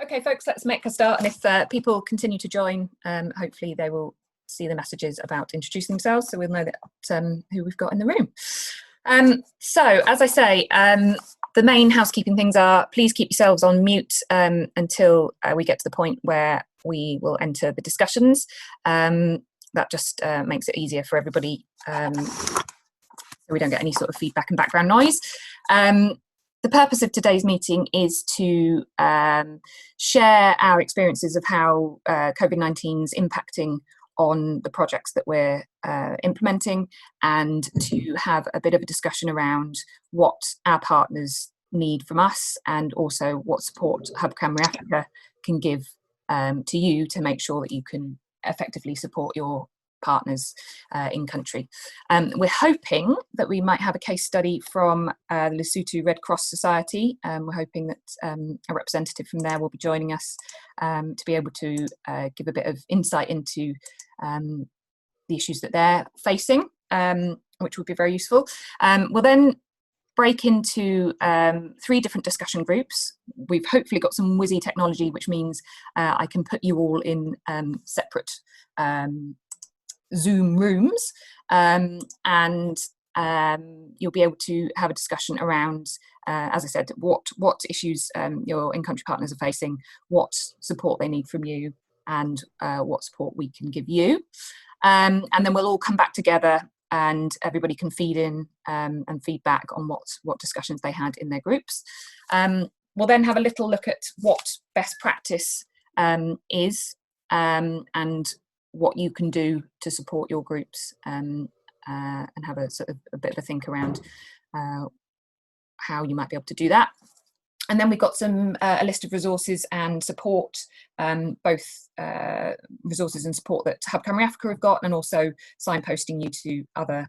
Okay, folks, let's make a start. And if people continue to join, hopefully they will see the messages about introducing themselves, so we'll know that who we've got in the room. So, as I say, the main housekeeping things are, please keep yourselves on mute until we get to the point where we will enter the discussions. That just makes it easier for everybody, so we don't get any sort of feedback and background noise. The purpose of today's meeting is to share our experiences of how COVID-19 is impacting on the projects that we're implementing, and to have a bit of a discussion around what our partners need from us, and also what support Hub Cymru Africa can give to you to make sure that you can effectively support your partners in country. We're hoping that we might have a case study from the Lesotho Red Cross Society. We're hoping that a representative from there will be joining us to be able to give a bit of insight into the issues that they're facing, which would be very useful. We'll then break into 3 different discussion groups. We've hopefully got some whizzy technology, which means I can put you all in separate Zoom rooms, and you'll be able to have a discussion around, as I said, what issues your in-country partners are facing, what support they need from you, and what support we can give you. And then we'll all come back together and everybody can feed in and feedback on what discussions they had in their groups. We'll then have a little look at what best practice is, and what you can do to support your groups, and have a sort of a bit of a think around how you might be able to do that. And then we've got some a list of resources and support, both resources and support that Hub Cymru Africa have got, and also signposting you to other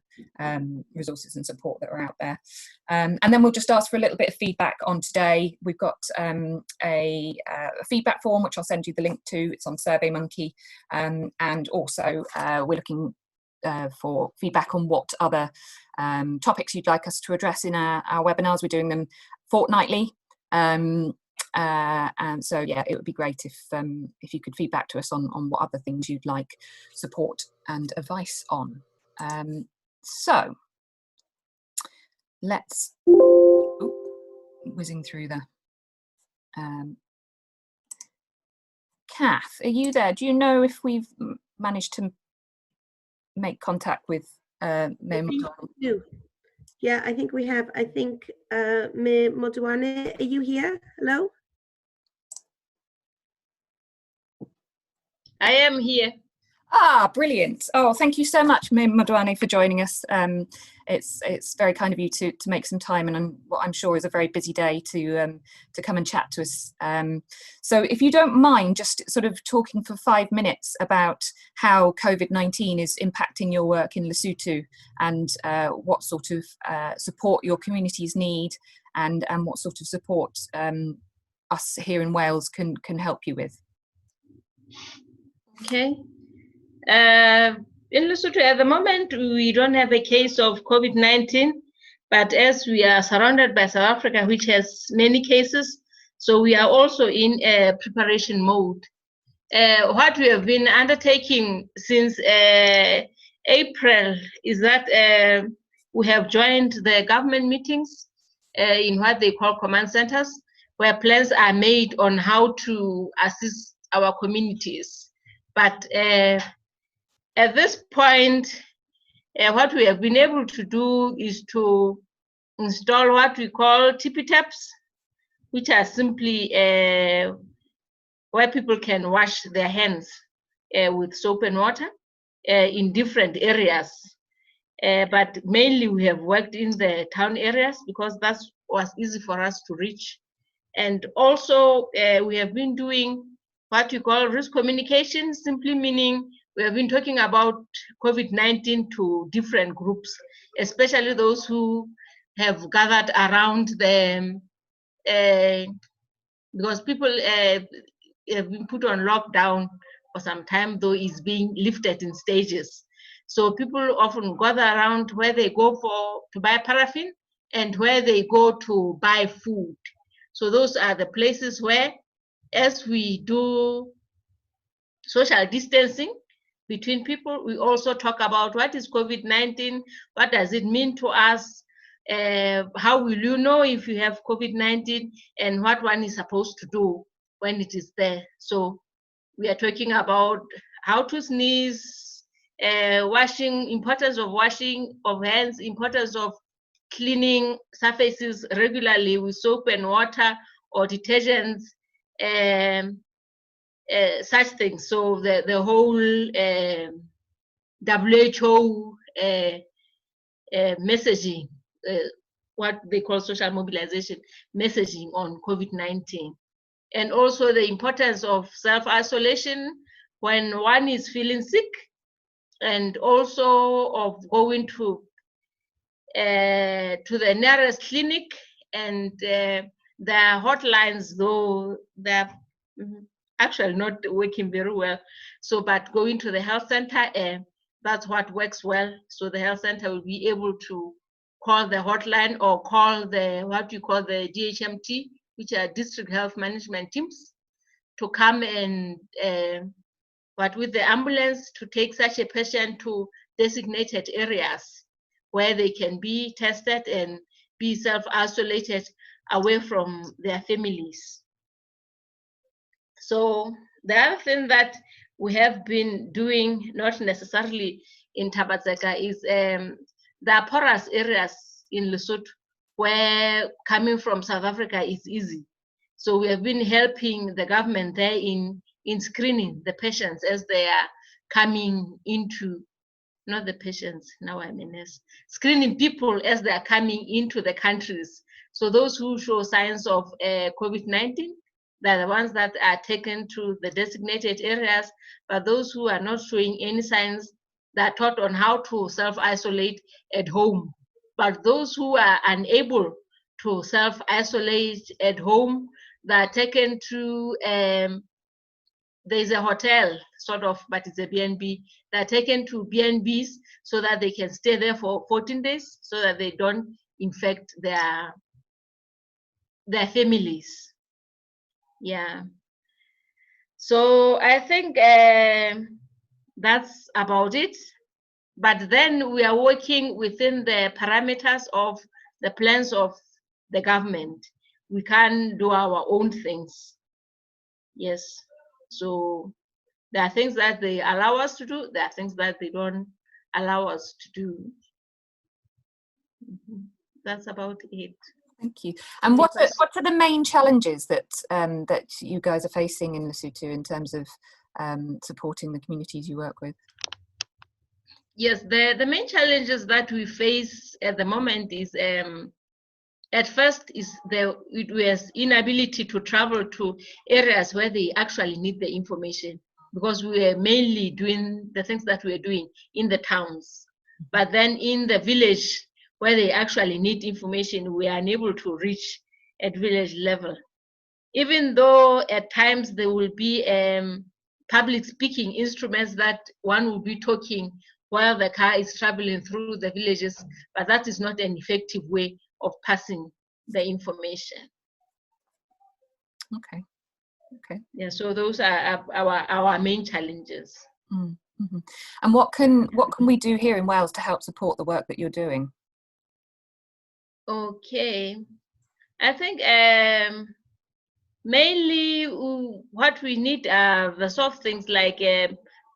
resources and support that are out there. And then we'll just ask for a little bit of feedback on today. We've got a feedback form, which I'll send you the link to. It's on SurveyMonkey. And also we're looking for feedback on what other topics you'd like us to address in our webinars. We're doing them fortnightly. And so, yeah, it would be great if you could feedback to us on what other things you'd like support and advice on. So let's, whizzing through the, Kath, are you there? Do you know if we've managed to make contact with Mem? Yeah, I think we have. I think, Me Moduane, are you here? Hello? I am here. Ah, brilliant. Oh, thank you so much, Mem Moduane, for joining us. It's very kind of you to make some time, and what I'm sure is a very busy day to come and chat to us. So if you don't mind just sort of talking for 5 minutes about how COVID-19 is impacting your work in Lesotho, and what sort of support your communities need, and what sort of support us here in Wales can help you with. Okay. In Lesotho at the moment, we don't have a case of COVID-19, but as we are surrounded by South Africa, which has many cases, so we are also in a preparation mode. What we have been undertaking since April is that we have joined the government meetings in what they call command centers, where plans are made on how to assist our communities. But at this point, what we have been able to do is to install what we call tippy taps, which are simply where people can wash their hands with soap and water in different areas. But mainly we have worked in the town areas because that was easy for us to reach. And also we have been doing what we call risk communication, simply meaning we have been talking about COVID-19 to different groups, especially those who have gathered around them, because people have been put on lockdown for some time, though it's being lifted in stages. So people often gather around where they go to buy paraffin and where they go to buy food. So those are the places where as we do social distancing between people, we also talk about what is COVID-19, what does it mean to us, how will you know if you have COVID-19, and what one is supposed to do when it is there. So we are talking about how to sneeze, washing, importance of washing of hands, importance of cleaning surfaces regularly with soap and water or detergents, such things. So the whole WHO messaging, what they call social mobilization messaging on COVID-19. And also the importance of self-isolation when one is feeling sick, and also of going to the nearest clinic, and the hotlines, though they're actually not working very well. So, but going to the health center, that's what works well. So the health center will be able to call the hotline or call the, what you call the DHMT, which are district health management teams, to come and but with the ambulance to take such a patient to designated areas where they can be tested and be self-isolated away from their families. So the other thing that we have been doing, not necessarily in Tabatseka, is the porous areas in Lesotho where coming from South Africa is easy. So we have been helping the government there in screening the patients as they are coming into, not the patients, now I mean screening people as they are coming into the countries. So those who show signs of COVID-19, they're the ones that are taken to the designated areas, but those who are not showing any signs, they're taught on how to self-isolate at home. But those who are unable to self-isolate at home, they're taken to, there's a hotel, sort of, but it's a BNB. They're taken to BNBs so that they can stay there for 14 days so that they don't infect their families. Yeah. So I think that's about it. But then we are working within the parameters of the plans of the government. We can't do our own things. Yes. So there are things that they allow us to do. There are things that they don't allow us to do. That's about it. Thank you. And what are the main challenges that that you guys are facing in Lesotho in terms of supporting the communities you work with? Yes, the main challenges that we face at the moment is, at first, it was inability to travel to areas where they actually need the information, because we were mainly doing the things that we are doing in the towns. But then in the village where they actually need information, we are unable to reach at village level. Even though at times there will be public speaking instruments that one will be talking while the car is traveling through the villages, but that is not an effective way of passing the information. Okay. Okay. Yeah, so those are our main challenges. Mm-hmm. And what can we do here in Wales to help support the work that you're doing? Okay, I think mainly what we need are the soft things like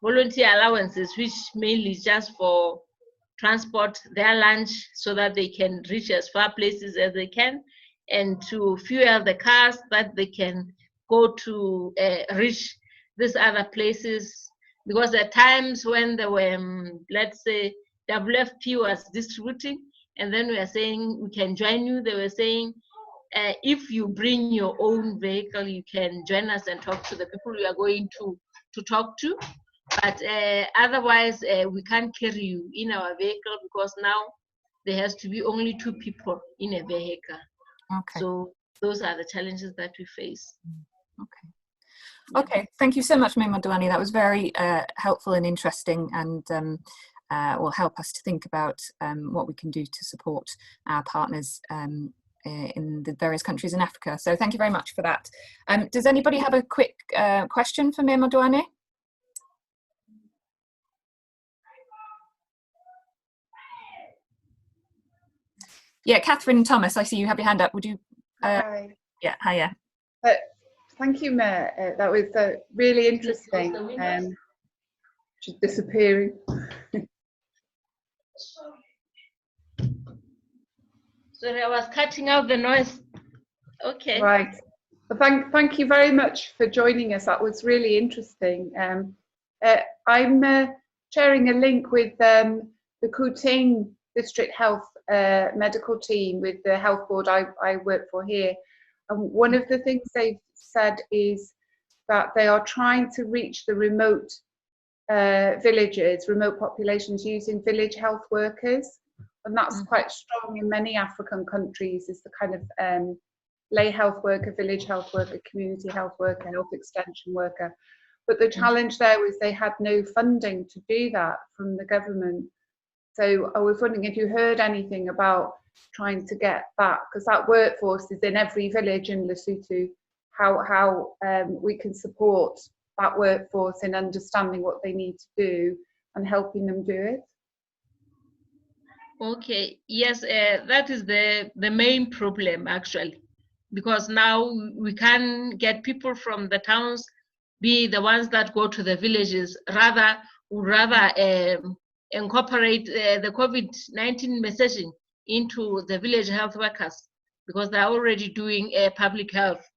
volunteer allowances, which mainly is just for transport, their lunch, so that they can reach as far places as they can, and to fuel the cars that they can go to reach these other places. Because at times when there were, let's say, WFP was distributing, and then we are saying we can join you, they were saying, if you bring your own vehicle, you can join us and talk to the people we are going to talk to. But otherwise, we can't carry you in our vehicle, because now there has to be only 2 people in a vehicle. Okay. So those are the challenges that we face. Okay. Okay. Thank you so much, Ms. Moduani. That was very helpful and interesting, and will help us to think about what we can do to support our partners in the various countries in Africa. So thank you very much for that. Does anybody have a quick question for Mir Modwane? Yeah, Catherine Thomas, I see you have your hand up. Would you? Hi. Yeah, hiya. Thank you, Mir. That was really interesting. Just disappearing. Sorry, I was cutting out the noise. Okay. Right. Well, thank you very much for joining us. That was really interesting. I'm sharing a link with the Kuting District Health medical team with the health board I work for here. And one of the things they've said is that they are trying to reach the remote villages, remote populations using village health workers. And that's quite strong in many African countries, is the kind of lay health worker, village health worker, community health worker, health extension worker. But the challenge there was they had no funding to do that from the government. So I was wondering if you heard anything about trying to get that, because that workforce is in every village in Lesotho, how we can support that workforce in understanding what they need to do and helping them do it. Okay, yes, that is the main problem actually, because now we can get people from the towns be the ones that go to the villages, would rather incorporate the COVID-19 messaging into the village health workers, because they're already doing public health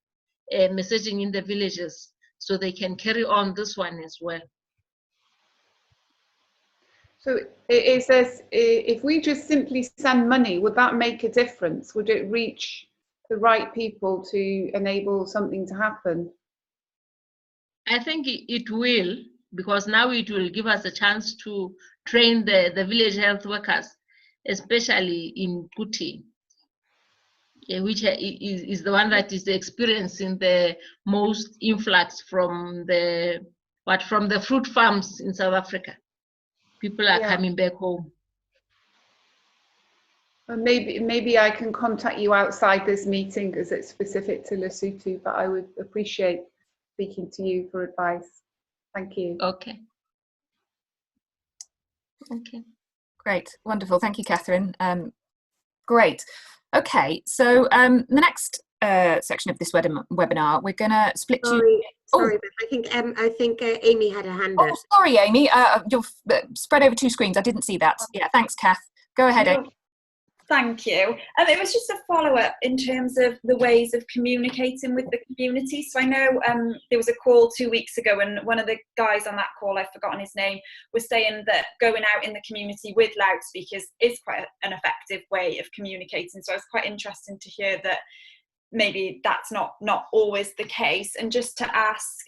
messaging in the villages, so they can carry on this one as well. So is this, if we just simply send money, would that make a difference? Would it reach the right people to enable something to happen? I think it will, because now it will give us a chance to train the village health workers, especially in Kuti, which is the one that is experiencing the most influx from the fruit farms in South Africa. People are coming back home. Well, maybe I can contact you outside this meeting because it's specific to Lesotho, but I would appreciate speaking to you for advice. Thank you. Okay. Okay. Great, wonderful. Thank you, Catherine. Great. Okay, so the next section of this webinar, we're going to split you. Sorry, but I think Amy had a hand up. Oh, sorry, Amy. You're spread over two screens. I didn't see that. Yeah, thanks, Kath. Go ahead, Amy. Thank you. It was just a follow-up in terms of the ways of communicating with the community. So I know there was a call 2 weeks ago, and one of the guys on that call, I've forgotten his name, was saying that going out in the community with loudspeakers is quite an effective way of communicating. So I was quite interested to hear that maybe that's not always the case. And just to ask,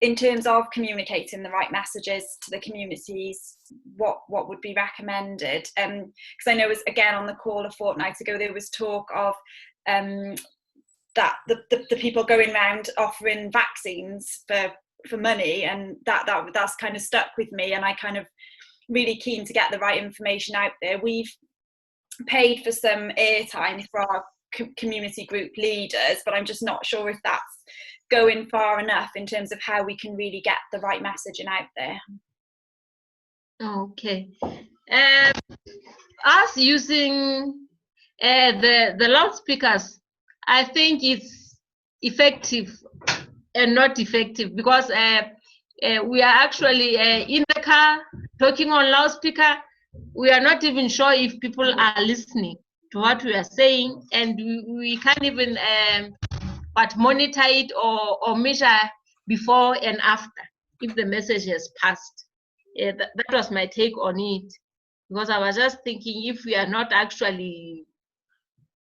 in terms of communicating the right messages to the communities, what would be recommended? Because I know, again, on the call a fortnight ago, there was talk of that the people going around offering vaccines for money, and that's kind of stuck with me, and I kind of really keen to get the right information out there. We've paid for some airtime for our community group leaders, but I'm just not sure if that's going far enough in terms of how we can really get the right messaging out there. Okay. Us using the loudspeakers, I think it's effective and not effective, because we are actually in the car talking on loudspeaker. We are not even sure if people are listening to what we are saying, and we can't even monitor it or measure before and after if the message has passed. That was my take on it, because I was just thinking, if we are not actually,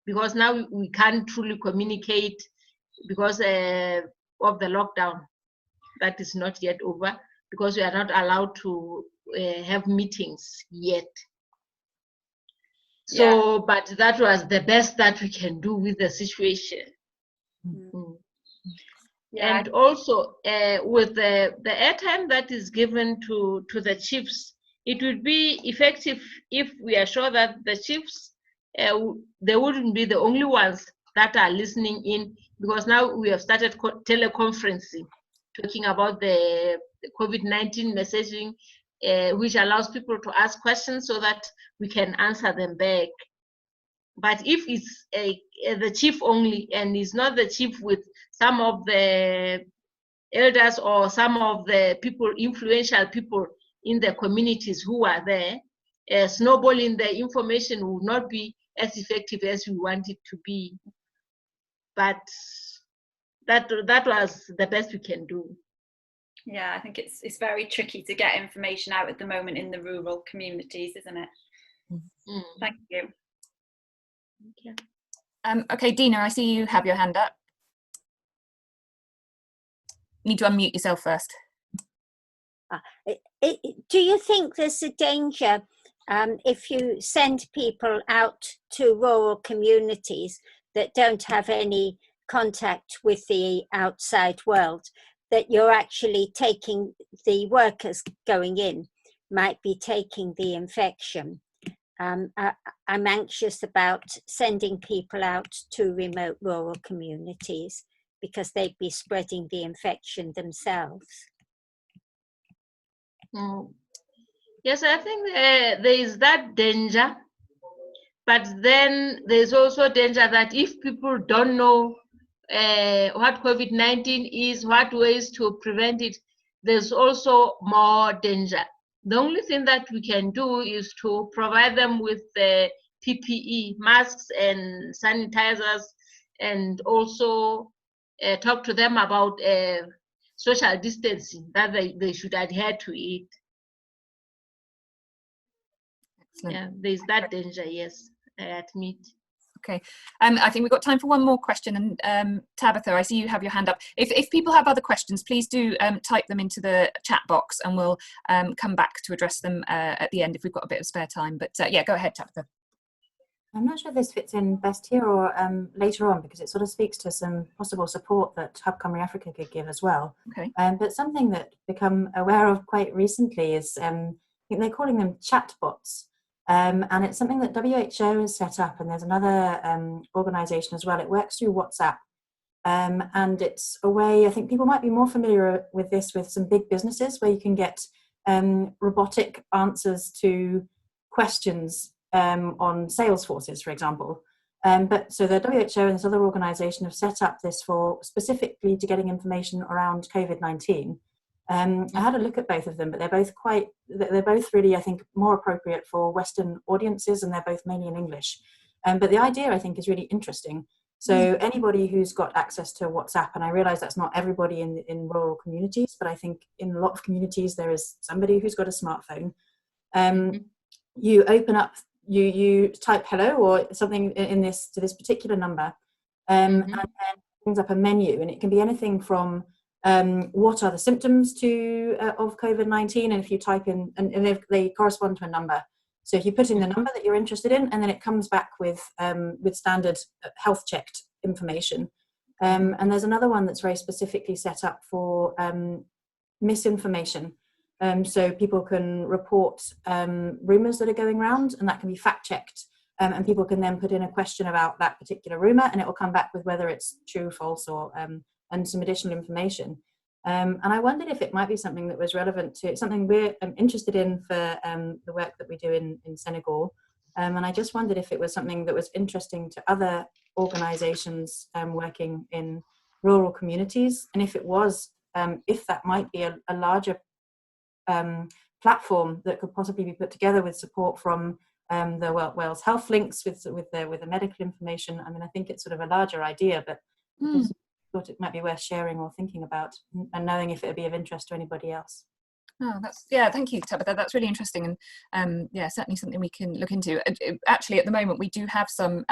because now we can't truly communicate because of the lockdown that is not yet over, because we are not allowed to have meetings yet. So, but that was the best that we can do with the situation. Mm-hmm. Yeah. And also with the airtime that is given to the chiefs, it would be effective if we are sure that the chiefs they wouldn't be the only ones that are listening in, because now we have started teleconferencing, talking about the COVID-19 messaging, which allows people to ask questions so that we can answer them back. But if it's the chief only, and it's not the chief with some of the elders or some of the people, influential people in the communities who are there, snowballing the information will not be as effective as we want it to be. But that was the best we can do. Yeah, I think it's very tricky to get information out at the moment in the rural communities, isn't it? Mm. Thank you. Okay, Dina, I see you have your hand up. You need to unmute yourself first. Do you think there's a danger if you send people out to rural communities that don't have any contact with the outside world, that you're actually taking the workers going in, might be taking the infection? I'm anxious about sending people out to remote rural communities because they'd be spreading the infection themselves. Yes, I think there is that danger, but then there's also danger that if people don't know what COVID-19 is, what ways to prevent it, there's also more danger. The only thing that we can do is to provide them with PPE, masks and sanitizers, and also talk to them about social distancing, that they should adhere to it. Excellent. Yeah, there's that danger, yes, I admit. Okay, I think we've got time for one more question, and Tabitha, I see you have your hand up. If people have other questions, please do type them into the chat box, and we'll come back to address them at the end if we've got a bit of spare time. But yeah, go ahead, Tabitha. I'm not sure if this fits in best here or later on, because it sort of speaks to some possible support that Hub Cymru Africa could give as well. Okay. But something that I've become aware of quite recently is, I think they're calling them chatbots. And it's something that WHO has set up, and there's another organisation as well. It works through WhatsApp, and it's a way, I think people might be more familiar with this with some big businesses, where you can get robotic answers to questions on sales forces, for example. But so the WHO and this other organisation have set up this for specifically to getting information around COVID-19. I had a look at both of them, but they're both really, I think, more appropriate for Western audiences, and they're both mainly in English. But the idea, I think, is really interesting. So anybody who's got access to WhatsApp, and I realise that's not everybody in rural communities, but I think in a lot of communities there is somebody who's got a smartphone. You open up, you type hello or something to this particular number, and then it brings up a menu, and it can be anything from what are the symptoms of COVID-19, and if you type in, and they correspond to a number. So if you put in the number that you're interested in, and then it comes back with standard health checked information. And there's another one that's very specifically set up for misinformation. So people can report rumours that are going around, and that can be fact checked. And people can then put in a question about that particular rumour, and it will come back with whether it's true, false, or and some additional information. And I wondered if it might be something that was relevant to something we're interested in for the work that we do in Senegal. And I just wondered if it was something that was interesting to other organisations working in rural communities, and if it was, if that might be a larger platform that could possibly be put together with support from the Wales Health Links with the medical information. I mean, I think it's sort of a larger idea, but I just thought it might be worth sharing or thinking about, and knowing if it would be of interest to anybody else. Oh, thank you, Tabitha. That's really interesting, and yeah, certainly something we can look into. Actually, at the moment, we do have some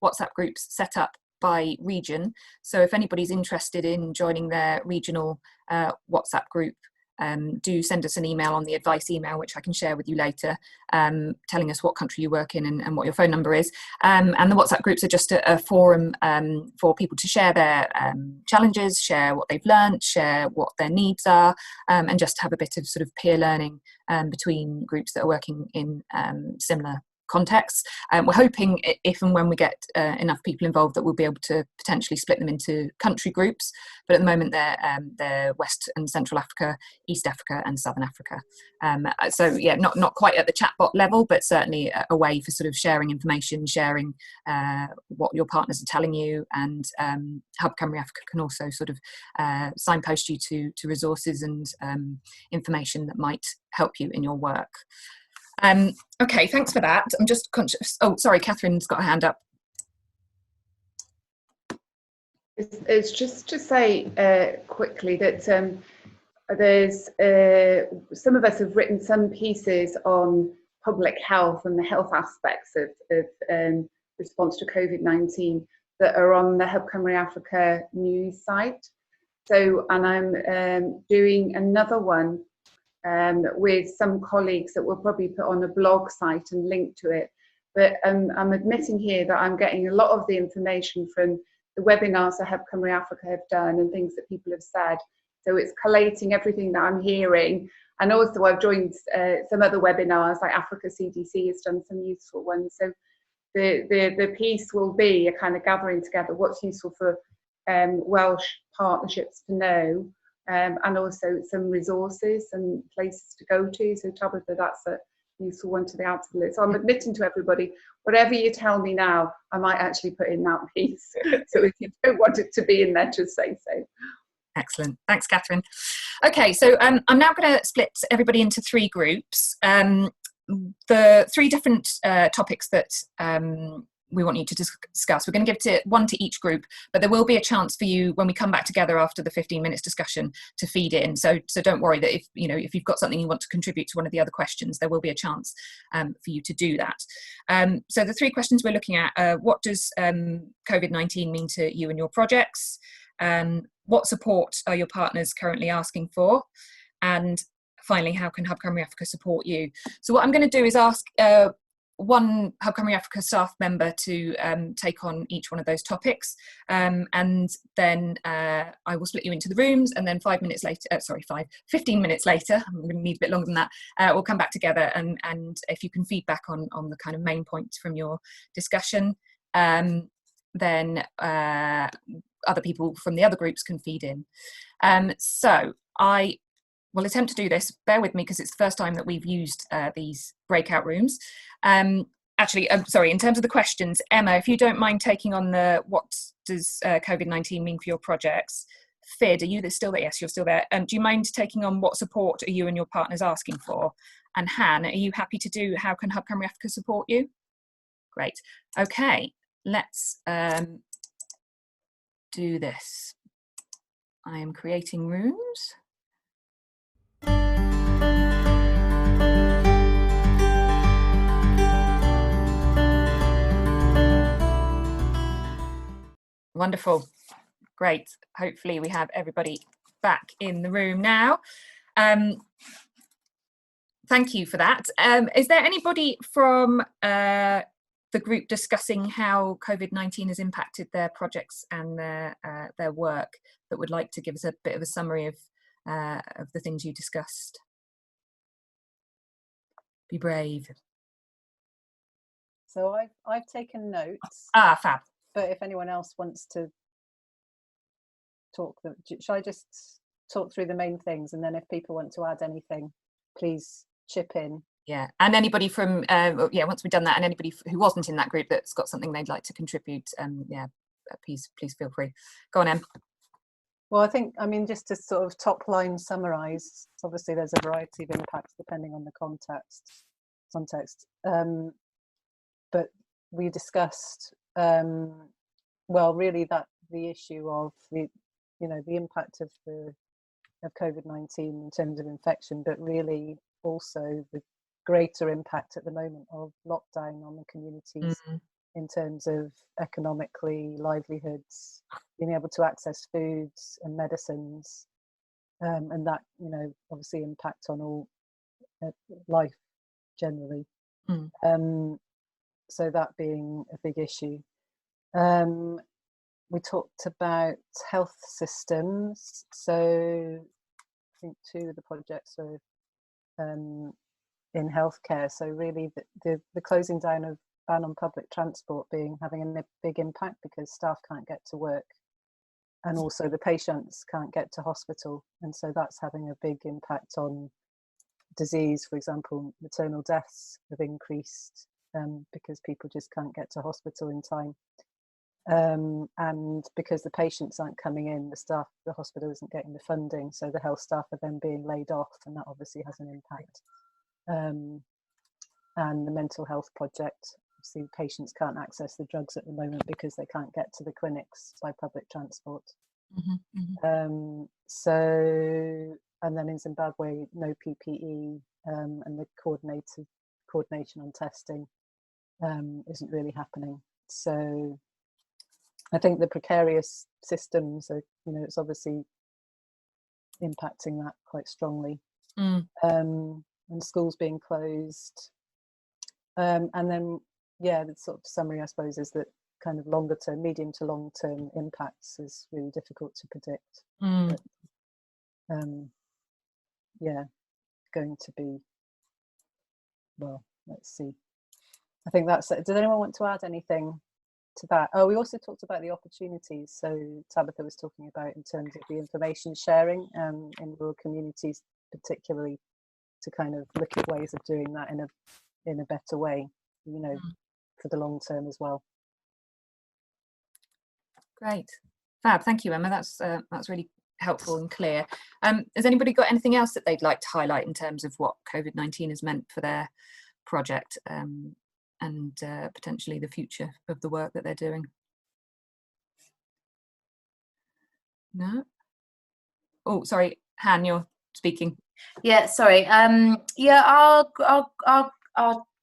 WhatsApp groups set up by region. So if anybody's interested in joining their regional WhatsApp group, do send us an email on the advice email, which I can share with you later, telling us what country you work in and what your phone number is. And the WhatsApp groups are just a forum for people to share their challenges, share what they've learned, share what their needs are, and just have a bit of sort of peer learning between groups that are working in similar contexts. We're hoping if and when we get enough people involved that we'll be able to potentially split them into country groups, but at the moment they're West and Central Africa, East Africa and Southern Africa. So yeah, not quite at the chatbot level, but certainly a way for sort of sharing information, sharing what your partners are telling you, and Hub Cymru Africa can also sort of signpost you to resources and information that might help you in your work. Okay, thanks for that. I'm just conscious. Oh, sorry, Catherine's got her hand up. It's just to say quickly that there's some of us have written some pieces on public health and the health aspects of response to COVID-19 that are on the Hub Cymru Africa news site. So, and I'm doing another one with some colleagues that will probably put on a blog site and link to it. But I'm admitting here that I'm getting a lot of the information from the webinars that Hub Cymru Africa have done and things that people have said. So it's collating everything that I'm hearing. And also I've joined some other webinars, like Africa CDC has done some useful ones. So the piece will be a kind of gathering together what's useful for Welsh partnerships to know, and also some resources and places to go to. So Tabitha, that's a useful one to the add to the list. So I'm admitting to everybody, whatever you tell me now, I might actually put in that piece. So if you don't want it to be in there, just say so. Excellent. Thanks, Catherine. Okay, so I'm now going to split everybody into three groups. The three different topics that we want you to discuss. We're going to give one to each group, but there will be a chance for you when we come back together after the 15 minutes discussion to feed in. So don't worry that if you've got something you want to contribute to one of the other questions, there will be a chance for you to do that. So the three questions we're looking at: what does COVID-19 mean to you and your projects? What support are your partners currently asking for? And finally, how can Hub Cymru Africa support you? So what I'm going to do is ask one Hub Cymru Africa staff member to take on each one of those topics, and then I will split you into the rooms, and then 15 minutes later, I'm going to need a bit longer than that, we'll come back together, and if you can feed back on the kind of main points from your discussion, then other people from the other groups can feed in. So I will attempt to do this. Bear with me because it's the first time that we've used these breakout rooms. Actually, I'm sorry, in terms of the questions, Emma, if you don't mind taking on the what does COVID-19 mean for your projects? Fid, are you still there? Yes, you're still there. Do you mind taking on what support are you and your partners asking for? And Han, are you happy to do how can Hub Cymru Africa support you? Great. Okay, let's do this. I am creating rooms. Wonderful. Great. Hopefully we have everybody back in the room now. Thank you for that. Is there anybody from the group discussing how COVID-19 has impacted their projects and their work that would like to give us a bit of a summary of the things you discussed? Be brave. So I've taken notes. Ah, fab. But if anyone else wants to talk, shall I just talk through the main things, and then if people want to add anything, please chip in. Yeah, and anybody from once we've done that, and anybody who wasn't in that group that's got something they'd like to contribute, please feel free. Go on, Em. Well, I mean, just to sort of top line summarise, obviously there's a variety of impacts depending on the context. But we discussed, well, really that the issue of the impact of COVID-19 in terms of infection, but really also the greater impact at the moment of lockdown on the communities in terms of economically, livelihoods, being able to access foods and medicines, and that obviously impact on all life generally. So that being a big issue. We talked about health systems. So I think two of the projects are in healthcare. So really the closing down of ban on public transport having a big impact, because staff can't get to work, and also the patients can't get to hospital, and so that's having a big impact on disease. For example, maternal deaths have increased because people just can't get to hospital in time, and because the patients aren't coming in, the hospital isn't getting the funding, so the health staff are then being laid off, and that obviously has an impact. And the mental health project, obviously patients can't access the drugs at the moment because they can't get to the clinics by public transport. So, and then in Zimbabwe, no PPE, and the coordination on testing isn't really happening. So I think the precarious systems are, it's obviously impacting that quite strongly. And schools being closed. And then, the sort of summary, I suppose, is that kind of longer term, medium to long term impacts is really difficult to predict. But, going to be, well, let's see. I think that's it. Does anyone want to add anything to that? Oh, we also talked about the opportunities. So Tabitha was talking about in terms of the information sharing in rural communities, particularly to kind of look at ways of doing that in a better way, for the long term as well. Great, fab. Thank you, Emma. That's really helpful and clear. Has anybody got anything else that they'd like to highlight in terms of what COVID-19 has meant for their project and potentially the future of the work that they're doing? No? Oh, sorry, Han, you're speaking. Yeah, sorry. Our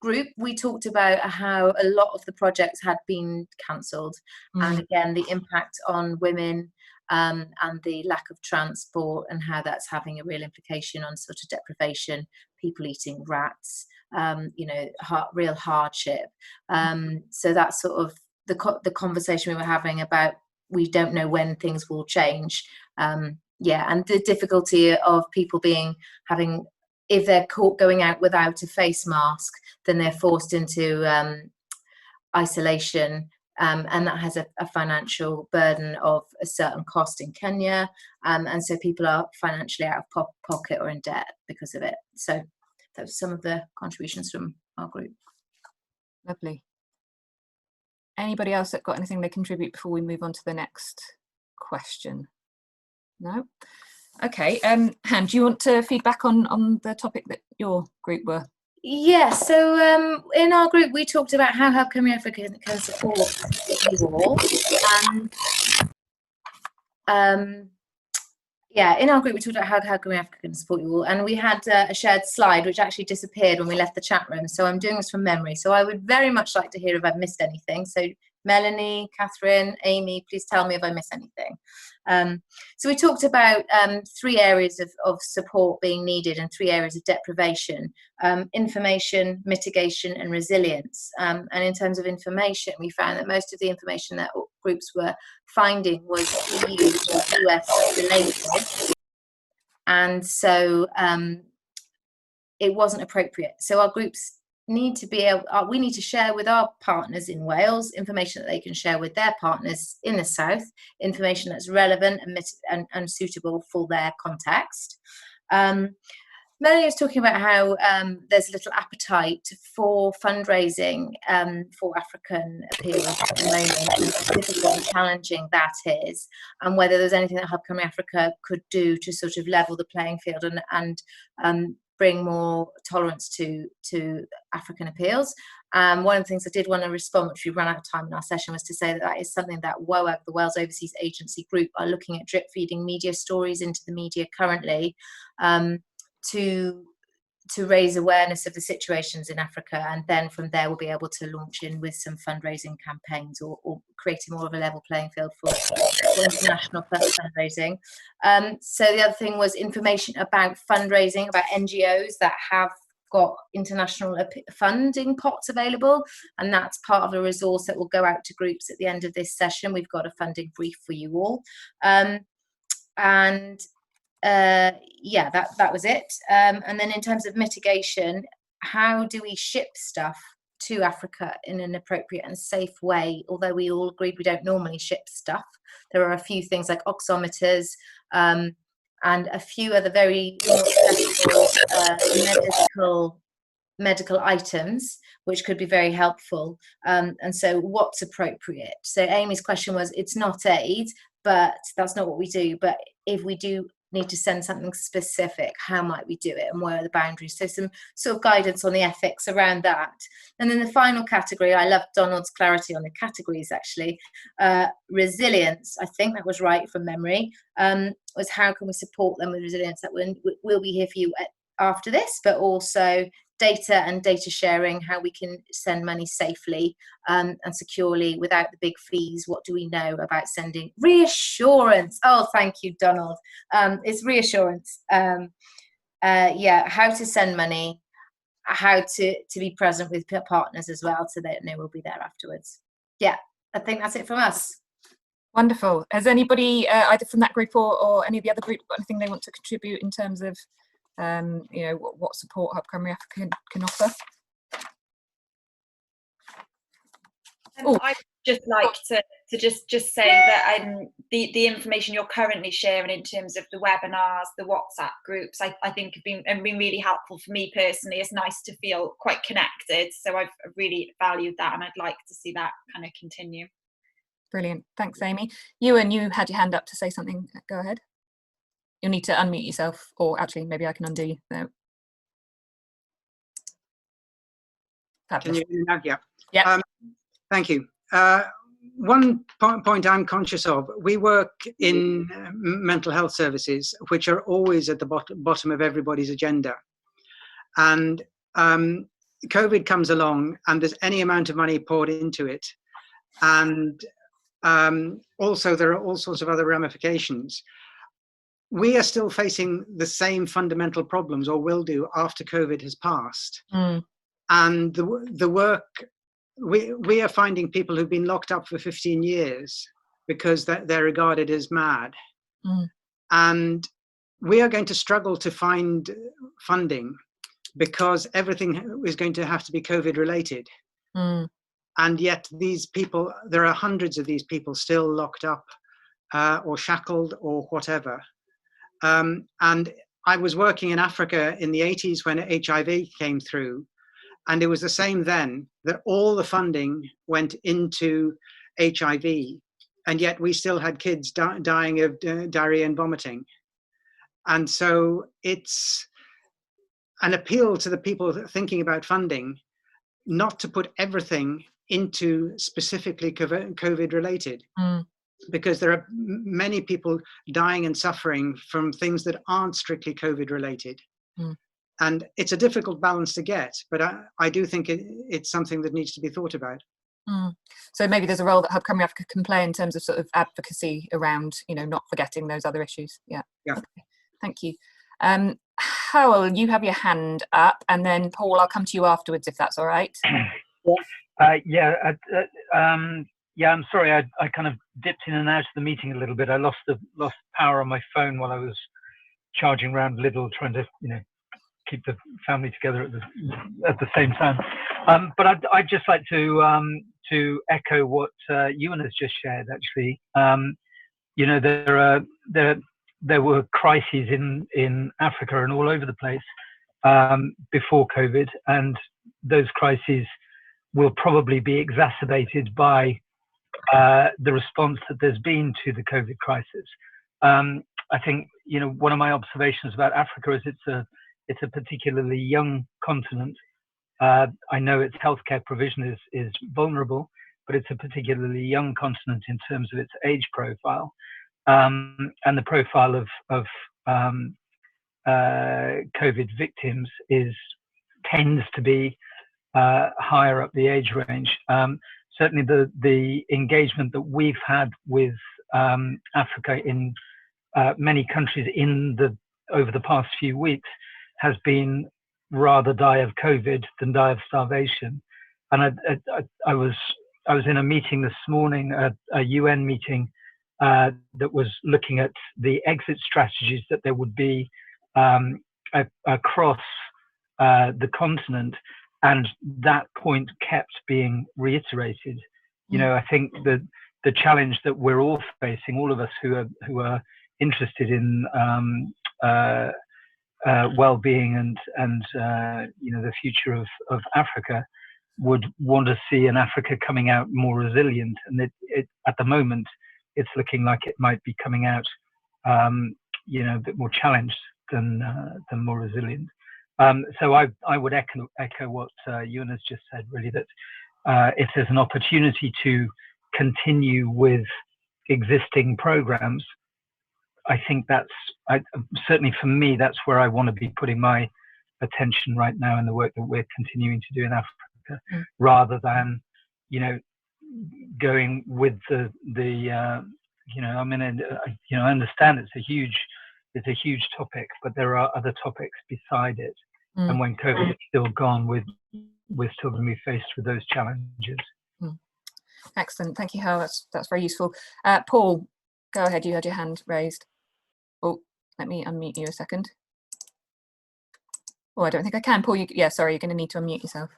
group, we talked about how a lot of the projects had been cancelled, and again the impact on women and the lack of transport, and how that's having a real implication on sort of deprivation, people eating rats, real hardship. So that's sort of the conversation we were having about, we don't know when things will change. And the difficulty of people if they're caught going out without a face mask, then they're forced into isolation, and that has a financial burden of a certain cost in Kenya, and so people are financially out of pocket or in debt because of it. So those are some of the contributions from our group. Lovely. Anybody else that got anything they contribute before we move on to the next question? No? Okay, Han, do you want to feedback on the topic that your group were? Yeah, so in our group we talked about how Hub Cymru Africa can support you all. In our group we talked about how Hub Cymru Africa can support you all, and we had a shared slide which actually disappeared when we left the chat room, so I'm doing this from memory. So I would very much like to hear if I've missed anything. So Melanie, Catherine, Amy, please tell me if I miss anything. So we talked about 3 areas of support being needed and 3 areas of deprivation: information, mitigation and resilience. And in terms of information, we found that most of the information that groups were finding was EU or US related, and so it wasn't appropriate. So our groups need to be able, we need to share with our partners in Wales information that they can share with their partners in the south, information that's relevant and suitable for their context. Melanie was talking about how there's little appetite for fundraising for African appeals at the moment, and how difficult and challenging that is, and whether there's anything that Hub Cymru Africa could do to sort of level the playing field and bring more tolerance to African appeals. One of the things I did want to respond, which we ran out of time in our session, was to say that is something that WOAG, the Wales Overseas Agency Group, are looking at drip feeding media stories into the media currently, to raise awareness of the situations in Africa, and then from there we'll be able to launch in with some fundraising campaigns or creating more of a level playing field for international fundraising. So the other thing was information about fundraising, about NGOs that have got international funding pots available, and that's part of a resource that will go out to groups at the end of this session. We've got a funding brief for you all. That was it. And then in terms of mitigation, how do we ship stuff to Africa in an appropriate and safe way? Although we all agreed we don't normally ship stuff, there are a few things like oximeters and a few other very accessible medical items which could be very helpful. And so what's appropriate? So Amy's question was, it's not aid, but that's not what we do. But if we do need to send something specific, how might we do it, and where are the boundaries? So some sort of guidance on the ethics around that. And then the final category, I love Donald's clarity on the categories actually. Resilience, I think that was right from memory, was how can we support them with resilience? That we'll be here for you after this, but also data and data sharing, how we can send money safely and securely without the big fees. What do we know about sending? Reassurance. Oh, thank you, Donald. It's reassurance. Yeah, how to send money, how to be present with partners as well, so they know we'll be there afterwards. Yeah, I think that's it from us. Wonderful. Has anybody, either from that group or any of the other group, got anything they want to contribute in terms of you know, what support Hub Cymru Africa can offer? I'd just like to just say that the information you're currently sharing in terms of the webinars, the WhatsApp groups, I think have been really helpful for me personally. It's nice to feel quite connected, so I've really valued that, and I'd like to see that kind of continue. Brilliant. Thanks, Amy. Ewan, you had your hand up to say something. Go ahead. You'll need to unmute yourself, or actually maybe I can undo you. No. Can you hear me now? Yeah. Yeah. Thank you. One point I'm conscious of, we work in mental health services, which are always at the bottom of everybody's agenda. And COVID comes along and there's any amount of money poured into it. And also there are all sorts of other ramifications. We are still facing the same fundamental problems, or will do, after COVID has passed. And the work, we are finding people who've been locked up for 15 years because they're regarded as mad. And we are going to struggle to find funding because everything is going to have to be COVID related. And yet these people, there are hundreds of these people still locked up or shackled or whatever. And I was working in Africa in the 80s when HIV came through, and it was the same then, that all the funding went into HIV, and yet we still had kids dying of diarrhea and vomiting. And so it's an appeal to the people thinking about funding, not to put everything into specifically COVID related. Because there are many people dying and suffering from things that aren't strictly COVID related. And it's a difficult balance to get, but I do think it's something that needs to be thought about. So maybe there's a role that Hub Cymru Africa can play in terms of sort of advocacy around, you know, not forgetting those other issues. Yeah. Okay. Thank you. Howell, you have your hand up, and then Paul, I'll come to you afterwards if that's all right. Yeah, I'm sorry, I kind of dipped in and out of the meeting a little bit. I lost power on my phone while I was charging around Lidl, trying to, you know, keep the family together at the same time. But I'd just like to echo what Ewan has just shared. Actually, you know, there were crises in Africa and all over the place before COVID, and those crises will probably be exacerbated by the response that there's been to the COVID crisis. I think, you know, one of my observations about Africa is it's a particularly young continent. I know its healthcare provision is vulnerable, but it's a particularly young continent in terms of its age profile, and the profile of COVID victims tends to be higher up the age range. Certainly the engagement that we've had with Africa in many countries over the past few weeks has been rather die of COVID than die of starvation. And I was in a meeting this morning, a UN meeting that was looking at the exit strategies that there would be across the continent, and that point kept being reiterated. You know, I think that the challenge that we're all facing, all of us who are interested in well-being and you know, the future of Africa, would want to see an Africa coming out more resilient, and it at the moment it's looking like it might be coming out you know, a bit more challenged than more resilient. So I would echo what Ewan has just said, really, that if there's an opportunity to continue with existing programs, I think that's certainly for me, that's where I want to be putting my attention right now in the work that we're continuing to do in Africa, rather than, you know, going with the you know, I mean, you know, I understand it's a huge topic, but there are other topics beside it. And when COVID is still gone, we're still going to be faced with those challenges. Excellent, thank you, Hal. That's very useful. Paul, go ahead. You had your hand raised. Oh, let me unmute you a second. Oh, I don't think I can. Paul, yeah, sorry, you're going to need to unmute yourself.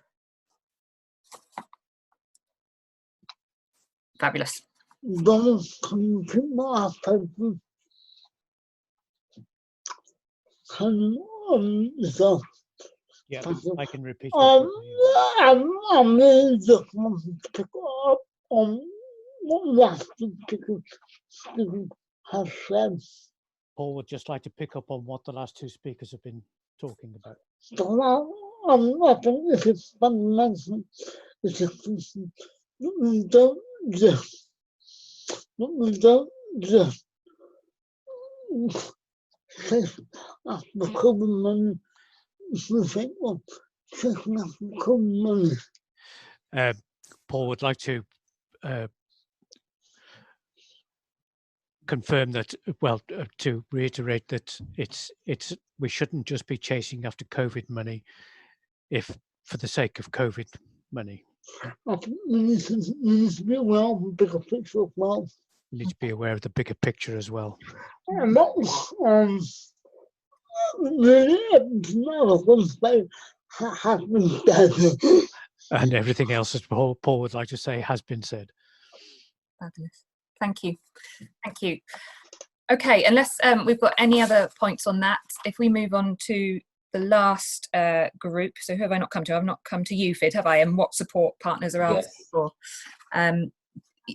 Fabulous. Yeah, I can repeat. Paul would just like to pick up on what the last two speakers have been talking about. Paul would like to confirm that, well, to reiterate that we shouldn't just be chasing after COVID money if for the sake of COVID money. I think we need to be aware of the bigger picture as well. We need to be aware of the bigger picture as well. And that's really has been said. And everything else, as Paul would like to say, has been said. Fabulous. Thank you. Thank you. Okay, unless we've got any other points on that, if we move on to the last group. So who have I not come to? I've not come to you, Fid, have I? And what support partners are asking for? Are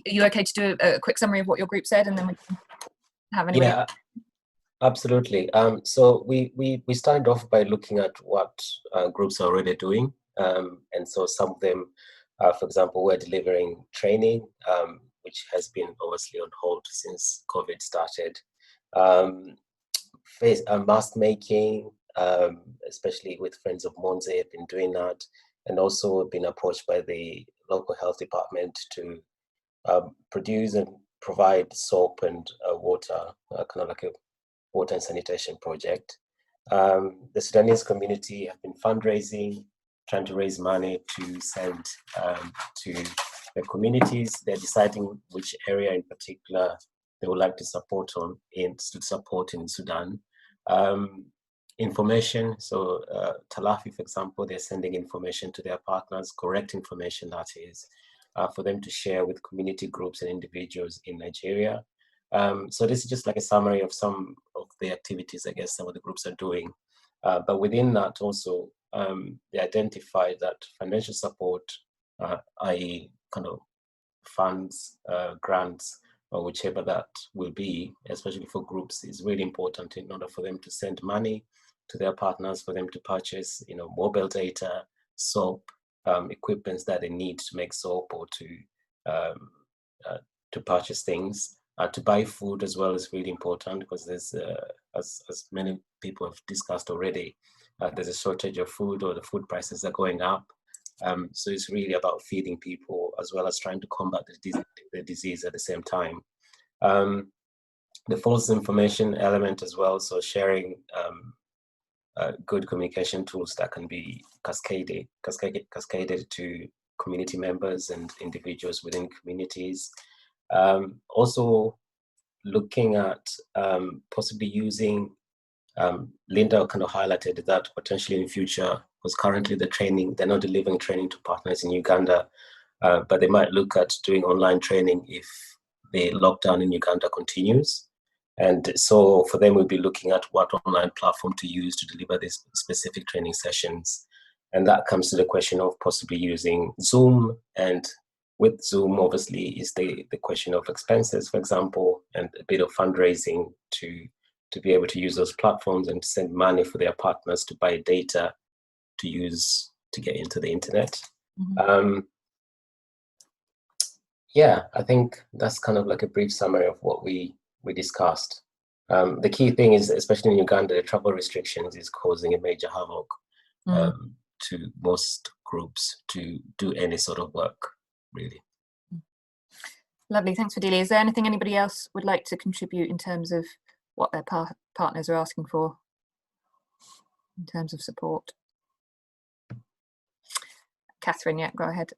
you okay to do a quick summary of what your group said, and then we can have any? Yeah, absolutely. So we started off by looking at what groups are already doing. And so some of them, for example, we're delivering training, which has been obviously on hold since COVID started. Mask making, especially with Friends of Monze, have been doing that, and also been approached by the local health department to produce and provide soap and water, kind of like a water and sanitation project. The Sudanese community have been fundraising, trying to raise money to send to the communities. They're deciding which area in particular they would like to support in Sudan. Information, so Talafi, for example, they're sending information to their partners, correct information that is, for them to share with community groups and individuals in Nigeria. So this is just like a summary of some of the activities, I guess, some of the groups are doing. But within that also, they identified that financial support, i.e. kind of funds, grants, or whichever that will be, especially for groups, is really important in order for them to send money to their partners, for them to purchase, mobile data, soap, equipments that they need to make soap, or to purchase things. To buy food as well is really important, because there's, as many people have discussed already, there's a shortage of food, or the food prices are going up. So it's really about feeding people as well as trying to combat the disease at the same time. The false information element as well, so sharing good communication tools that can be cascaded to community members and individuals within communities. Also looking at possibly using, Linda kind of highlighted that potentially in future because currently they're not delivering training to partners in Uganda, but they might look at doing online training if the lockdown in Uganda continues. And so for them, we'll be looking at what online platform to use to deliver these specific training sessions. And that comes to the question of possibly using Zoom. And with Zoom, obviously, is the question of expenses, for example, and a bit of fundraising to be able to use those platforms and to send money for their partners to buy data to use to get into the internet. Mm-hmm. Yeah, I think that's kind of like a brief summary of what we discussed. The key thing is, especially in Uganda, the travel restrictions is causing a major havoc to most groups to do any sort of work, really. Lovely, thanks, Fidelia. Is there anything anybody else would like to contribute in terms of what their partners are asking for in terms of support? Catherine, yeah, go ahead.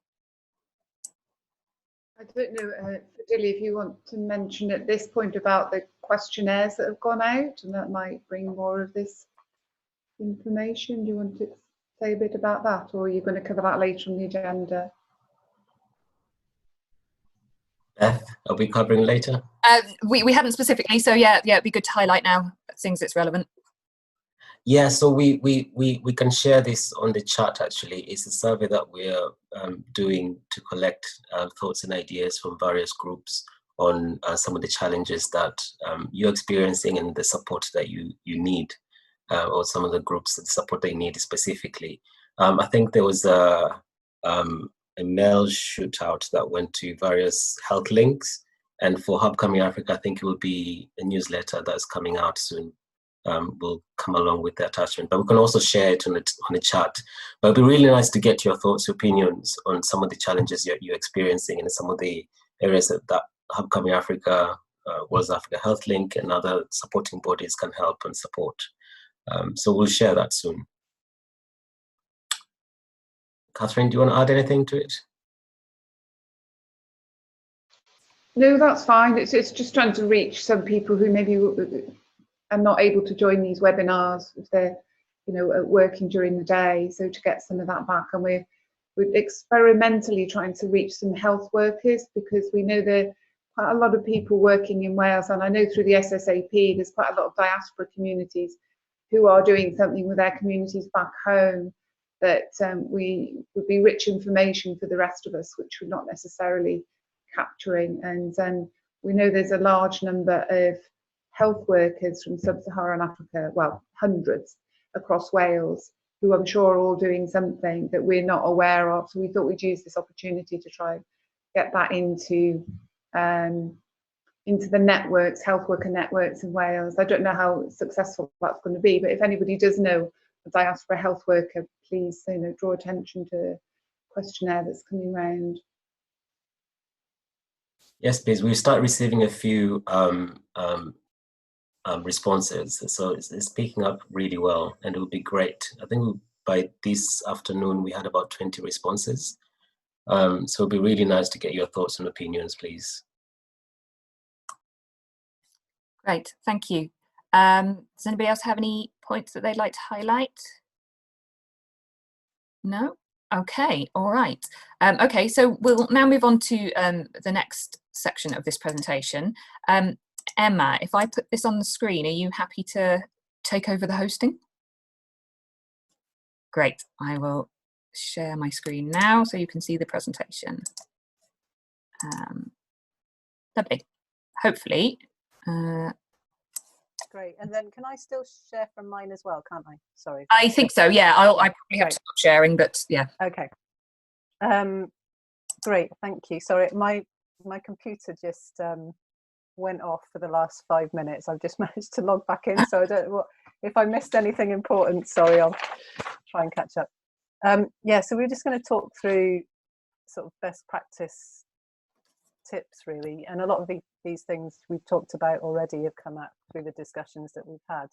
I don't know, Fidelia, if you want to mention at this point about the questionnaires that have gone out, and that might bring more of this information. Do you want to say a bit about that, or are you going to cover that later on the agenda? Beth, are we covering later? We hadn't specifically, so yeah, it'd be good to highlight now, things that's relevant. Yeah, so we can share this on the chat. Actually, it's a survey that we're doing to collect thoughts and ideas from various groups on some of the challenges that you're experiencing and the support that you need, or some of the groups, the support they need specifically. I think there was a mail shootout that went to various health links, and for Hub Cymru Africa, I think it will be a newsletter that's coming out soon. Will come along with the attachment, but we can also share it on the chat. But it'd be really nice to get your thoughts, opinions on some of the challenges you're experiencing and some of the areas that Hub Cymru Africa, World Africa Health Link, and other supporting bodies can help and support. So we'll share that soon. Catherine, do you want to add anything to it? No, that's fine. It's just trying to reach some people who maybe are not able to join these webinars if they're, working during the day. So to get some of that back, and we're experimentally trying to reach some health workers, because we know there are quite a lot of people working in Wales, and I know through the SSAP there's quite a lot of diaspora communities who are doing something with their communities back home that we would be rich information for the rest of us, which we're not necessarily capturing. And we know there's a large number of health workers from sub-Saharan Africa, well, hundreds across Wales, who I'm sure are all doing something that we're not aware of. So we thought we'd use this opportunity to try and get that into the networks, health worker networks in Wales. I don't know how successful that's going to be, but if anybody does know a diaspora health worker, please draw attention to the questionnaire that's coming around. Yes, please. We start receiving a few responses, so it's picking up really well, and it would be great. I think by this afternoon we had about 20 responses, so it'd be really nice to get your thoughts and opinions, please. Great, thank you. Does anybody else have any points that they'd like to highlight? No? Okay, all right. Okay, so we'll now move on to the next section of this presentation. Emma, if I put this on the screen, are you happy to take over the hosting? Great, I will share my screen now so you can see the presentation. Lovely, hopefully. Great, and then can I still share from mine as well, can't I? Sorry. I think so, yeah, I probably have to stop sharing, but yeah. Okay. Great, thank you. Sorry, my computer just went off for the last 5 minutes. I've just managed to log back in, so I don't know if I missed anything important. Sorry, I'll try and catch up. Yeah, so we're just going to talk through sort of best practice tips, really, and a lot of these things we've talked about already have come up through the discussions that we've had.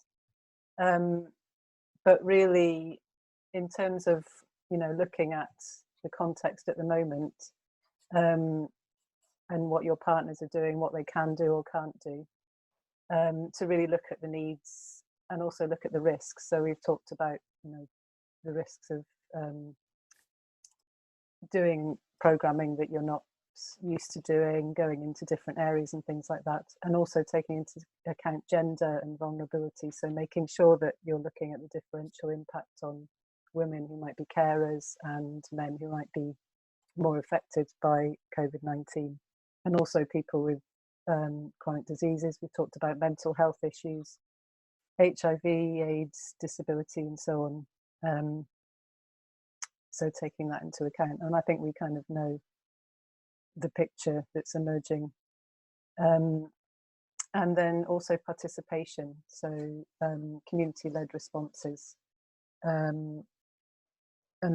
But really, in terms of looking at the context at the moment, and what your partners are doing, what they can do or can't do, to really look at the needs and also look at the risks. So we've talked about the risks of doing programming that you're not used to doing, going into different areas and things like that, and also taking into account gender and vulnerability, so making sure that you're looking at the differential impact on women who might be carers and men who might be more affected by COVID-19, and also people with chronic diseases. We've talked about mental health issues, HIV, AIDS, disability, and so on. So taking that into account, and I think we kind of know the picture that's emerging. And then also participation, so community-led responses, and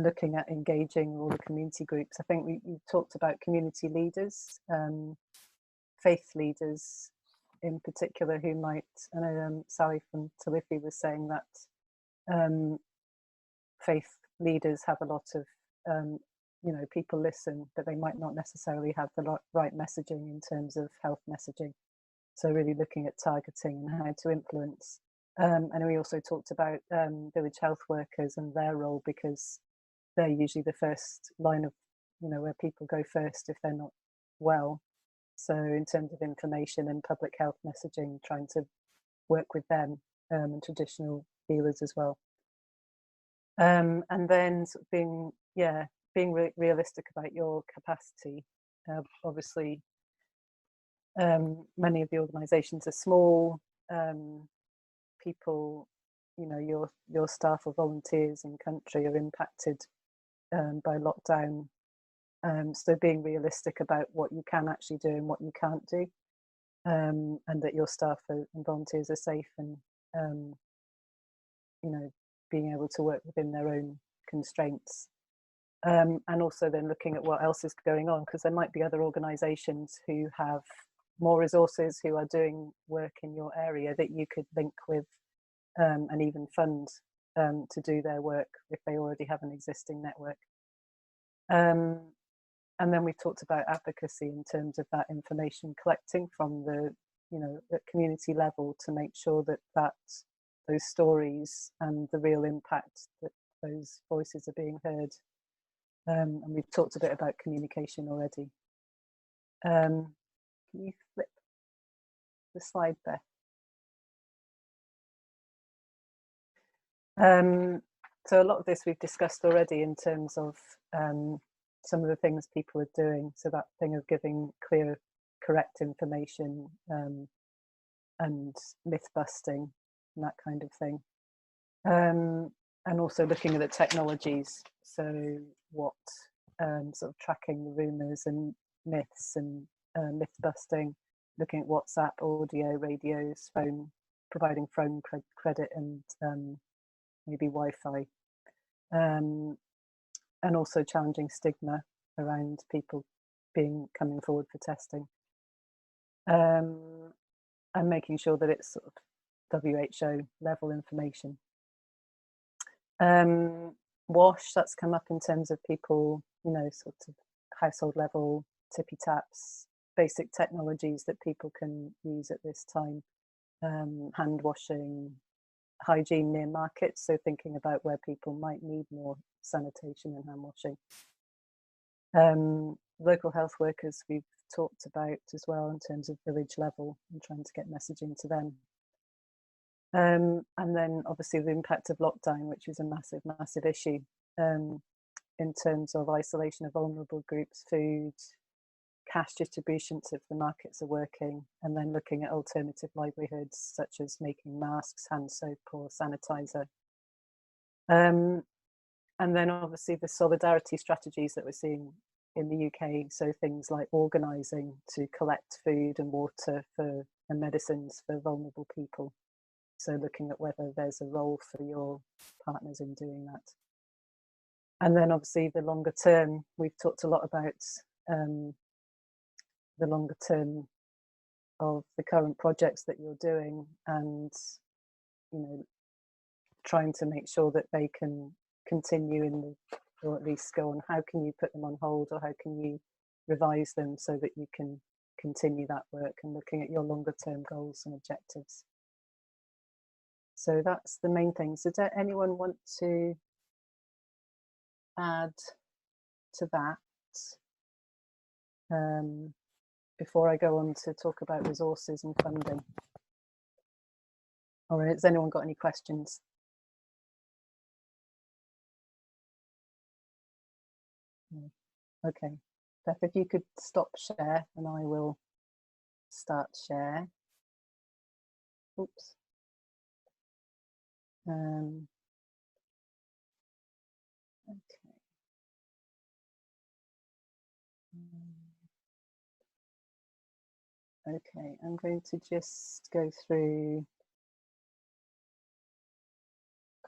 looking at engaging all the community groups. I think we talked about community leaders, faith leaders in particular, who might, I know Sally from Talifi was saying that faith leaders have a lot of, you know, people listen, but they might not necessarily have the right messaging in terms of health messaging. So really looking at targeting and how to influence. And we also talked about village health workers and their role, because they're usually the first line of, you know, where people go first if they're not well. So in terms of information and public health messaging, trying to work with them and traditional healers as well. And then sort of being realistic about your capacity. Obviously, many of the organisations are small. People, you know, your staff or volunteers in country are impacted by lockdown. So being realistic about what you can actually do and what you can't do, and that your staff and volunteers are safe, and you know, being able to work within their own constraints. And also then looking at what else is going on, because there might be other organisations who have more resources, who are doing work in your area that you could link with and even fund to do their work if they already have an existing network. And then we talked about advocacy in terms of that information collecting from the, you know, at community level, to make sure that those stories and the real impact, that those voices are being heard. And we've talked a bit about communication already. Can you flip the slide there? So a lot of this we've discussed already in terms of some of the things people are doing. So that thing of giving clear, correct information and myth busting and that kind of thing. And also looking at the technologies. So what sort of tracking the rumours and myths and myth busting, looking at WhatsApp, audio, radios, phone, providing phone credit and maybe Wi-Fi. And also challenging stigma around people coming forward for testing. And making sure that it's sort of WHO level information. WASH, that's come up in terms of people, you know, sort of household level tippy taps, basic technologies that people can use at this time. Hand washing, hygiene near markets, so thinking about where people might need more sanitation and hand washing. Local health workers we've talked about as well in terms of village level and trying to get messaging to them. And then obviously the impact of lockdown, which is a massive, massive issue in terms of isolation of vulnerable groups, food, cash distribution if the markets are working, and then looking at alternative livelihoods such as making masks, hand soap or sanitizer. And then obviously the solidarity strategies that we're seeing in the UK, so things like organising to collect food and water and medicines for vulnerable people. So looking at whether there's a role for your partners in doing that. And then obviously the longer term, we've talked a lot about the longer term of the current projects that you're doing, and you know, trying to make sure that they can continue or at least go on. How can you put them on hold, or how can you revise them so that you can continue that work, and looking at your longer term goals and objectives. So that's the main thing. So does anyone want to add to that before I go on to talk about resources and funding? Or has anyone got any questions? Okay, Beth, if you could stop share and I will start share. Oops. Okay. Okay, I'm going to just go through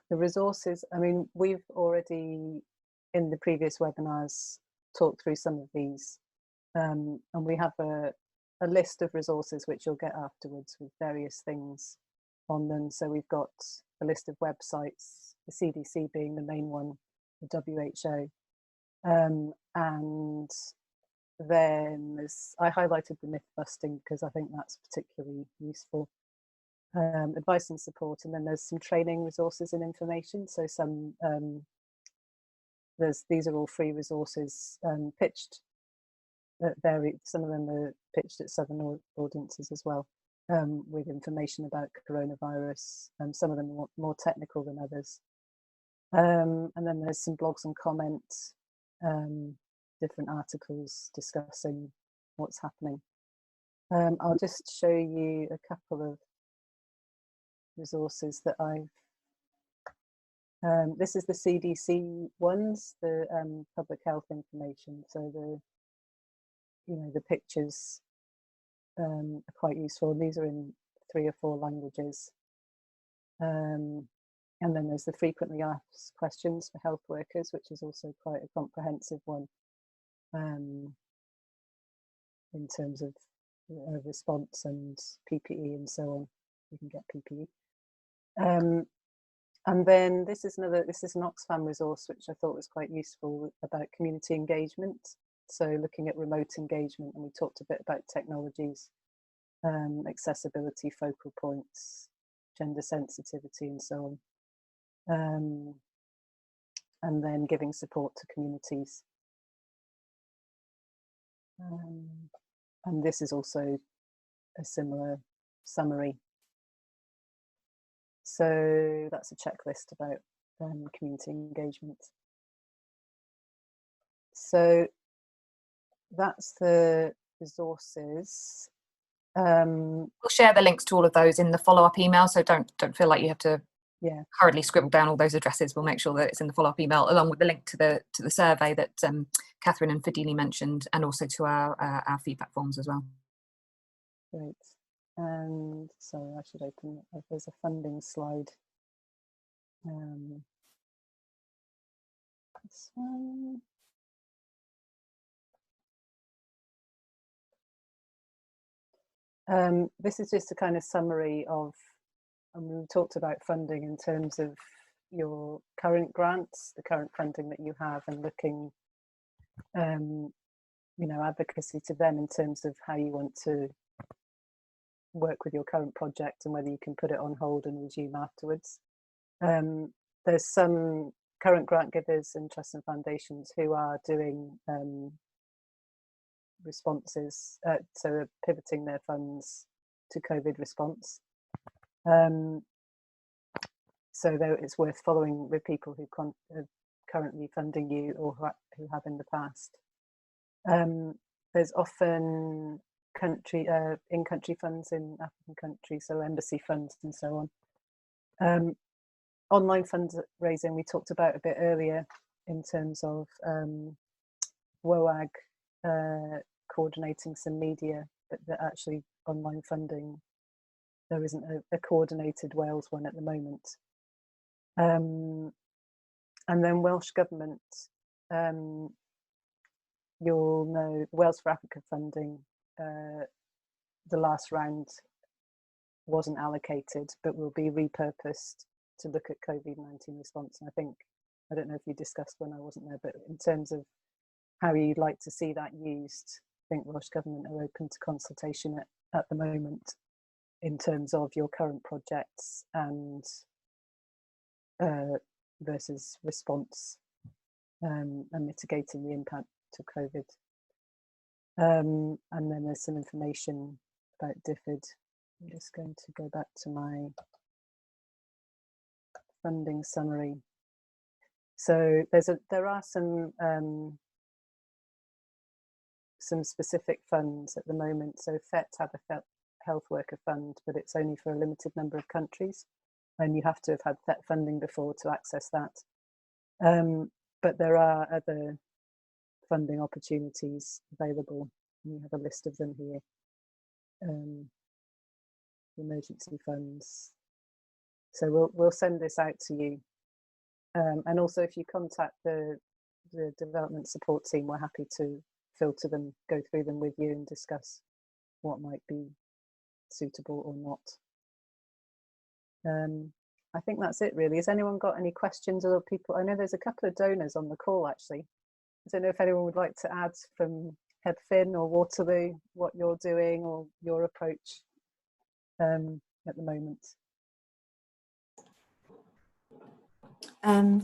the resources. I mean, we've already, in the previous webinars, talked through some of these, and we have a list of resources which you'll get afterwards with various things on them. So we've got a list of websites, the CDC being the main one, the WHO, and then I highlighted the myth busting because I think that's particularly useful. Advice and support, and then there's some training resources and information. So some these are all free resources pitched at some of them are pitched at Southern audiences as well, with information about coronavirus. Some of them are more technical than others. And then there's some blogs and comments, different articles discussing what's happening. I'll just show you a couple of resources that I've this is the CDC ones, the public health information. So the pictures are quite useful. These are in 3 or 4 languages. And then there's the frequently asked questions for health workers, which is also quite a comprehensive one in terms of response and PPE and so on. You can get PPE. And then this is an Oxfam resource, which I thought was quite useful about community engagement. So looking at remote engagement, and we talked a bit about technologies, accessibility, focal points, gender sensitivity and so on. And then giving support to communities. And this is also a similar summary. So that's a checklist about community engagement. So that's the resources. We'll share the links to all of those in the follow-up email, so don't feel like you have to hurriedly scribble down all those addresses. We'll make sure that it's in the follow-up email, along with the link to the survey that Catherine and Fadili mentioned, and also to our feedback forms as well. Great. And sorry, I should open it up. There's a funding slide. This one. This is just a kind of summary of, and we talked about funding in terms of your current grants, the current funding that you have, and looking, advocacy to them in terms of how you want to work with your current project and whether you can put it on hold and resume afterwards. There's some current grant givers and trusts and foundations who are doing responses, so pivoting their funds to COVID response. So it's worth following with people who are currently funding you or who have in the past. There's often in-country funds in African countries, so embassy funds and so on. Online fundraising we talked about a bit earlier in terms of WOAG coordinating some media, but that actually online funding, there isn't a coordinated Wales one at the moment. And then Welsh Government, you'll know Wales for Africa funding, the last round wasn't allocated, but will be repurposed to look at COVID-19 response. And I don't know if you discussed when I wasn't there, but in terms of how you'd like to see that used, I think Welsh Government are open to consultation at the moment in terms of your current projects and versus response and mitigating the impact of COVID. And then there's some information about DFID. I'm just going to go back to my funding summary. So there are some specific funds at the moment. So FET have a health worker fund, but it's only for a limited number of countries, and you have to have had FET funding before to access that. But there are other funding opportunities available. We have a list of them here. Emergency funds. So we'll send this out to you. And also, if you contact the development support team, we're happy to filter them, go through them with you and discuss what might be suitable or not. I think that's it really. Has anyone got any questions or people? I know there's a couple of donors on the call actually. I don't know if anyone would like to add from Hedfin or Waterloo what you're doing or your approach at the moment.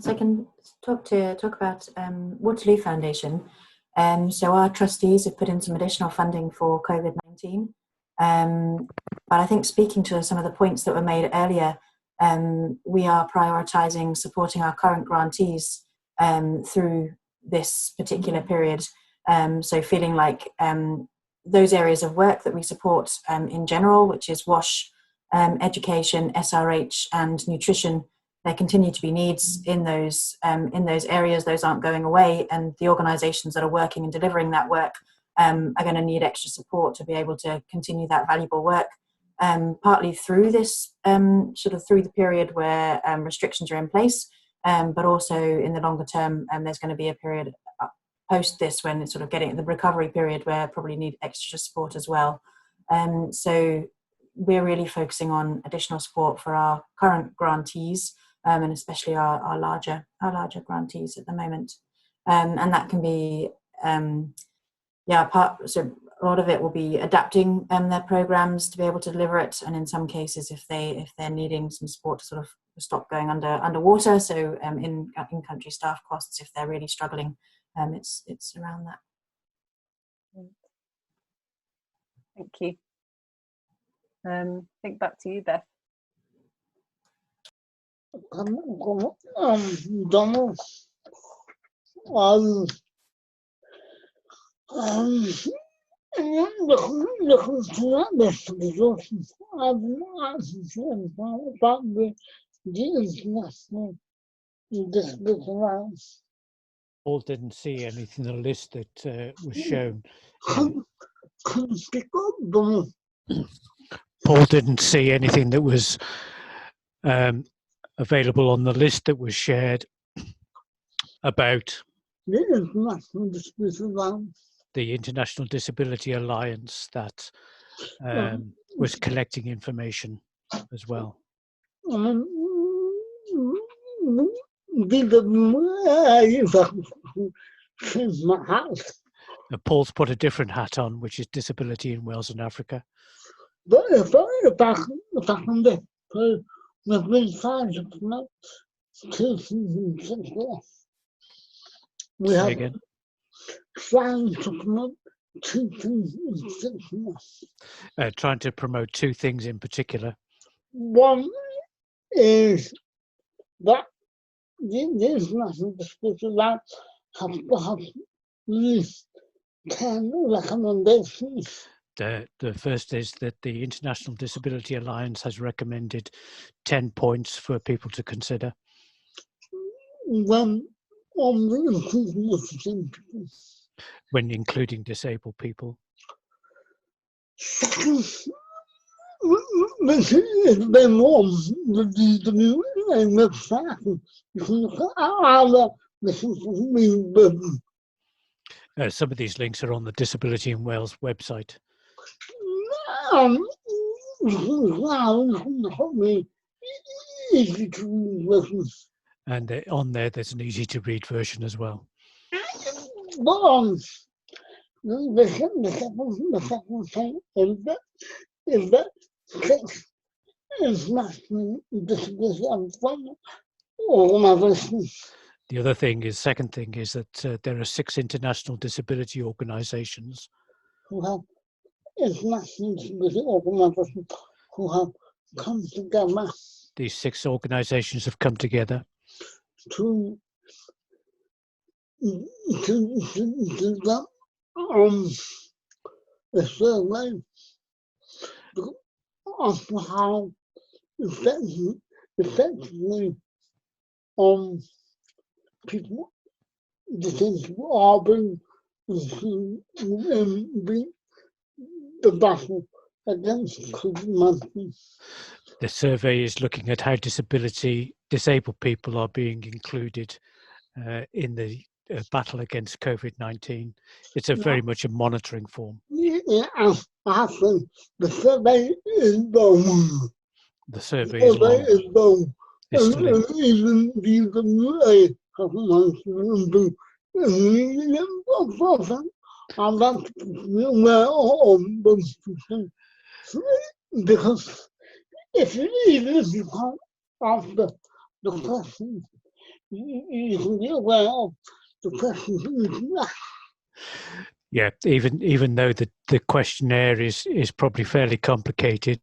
So I can talk about Waterloo Foundation. So our trustees have put in some additional funding for COVID-19. But I think speaking to some of the points that were made earlier, we are prioritising supporting our current grantees through this particular period. So feeling like those areas of work that we support in general, which is WASH, education, SRH and nutrition, there continue to be needs in those areas. Those aren't going away, and the organisations that are working and delivering that work are going to need extra support to be able to continue that valuable work. Partly through this, sort of through the period where restrictions are in place, but also in the longer term, there's going to be a period post this when it's sort of getting the recovery period where probably need extra support as well. So we're really focusing on additional support for our current grantees, and especially our larger grantees at the moment, and that can be so a lot of it will be adapting their programs to be able to deliver it, and in some cases if they're needing some support to sort of stop going underwater, so in country staff costs if they're really struggling, it's around that. Thank you. Think back to you, Beth. Donald, looking to this because I've not actually about the international disability. Paul didn't see anything on the list that was shown. Paul didn't see anything that was available on the list that was shared about the International Disability Alliance that was collecting information as well. Paul's put a different hat on, which is disability in Wales and Africa. But if I back on this, we've been trying to promote 2 things. We have again. Trying to promote 2 things. Trying to promote 2 things in particular. One is that the International Disability Alliance have at least 10 recommendations. The first is that the International Disability Alliance has recommended 10 points for people to consider. When including disabled people. Second, this is the norm, the website. You can look at some of these links are on the Disability in Wales website. And on there, there's an easy to read version as well. The second thing is that international disability organizations. The other thing is, second thing is that there are 6 international disability organisations who have international disability organisations who have come together. These 6 organisations have come together to get a survey as to how effectively people disabled are being the battle against COVID-19. The survey is looking at how disabled people are being included in the battle against COVID-19. It's very much a monitoring form. Yeah, actually, the survey is done. The survey is long. And even the UWA has mentioned and that's where all those people, because even if you can't answer the question, you can be aware of the question. Yeah, even though the questionnaire is probably fairly complicated,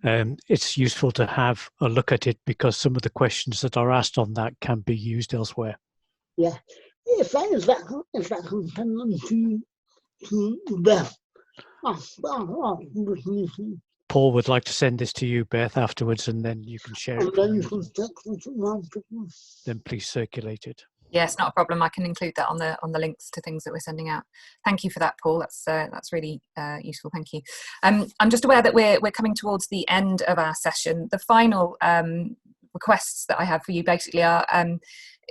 it's useful to have a look at it because some of the questions that are asked on that can be used elsewhere. Yeah, if that can send them to Beth. Paul would like to send this to you, Beth, afterwards, and then you can share it. Then please circulate it. Yes, not a problem. I can include that on the links to things that we're sending out. Thank you for that, Paul. That's really useful. Thank you. I'm just aware that we're coming towards the end of our session. The final requests that I have for you basically are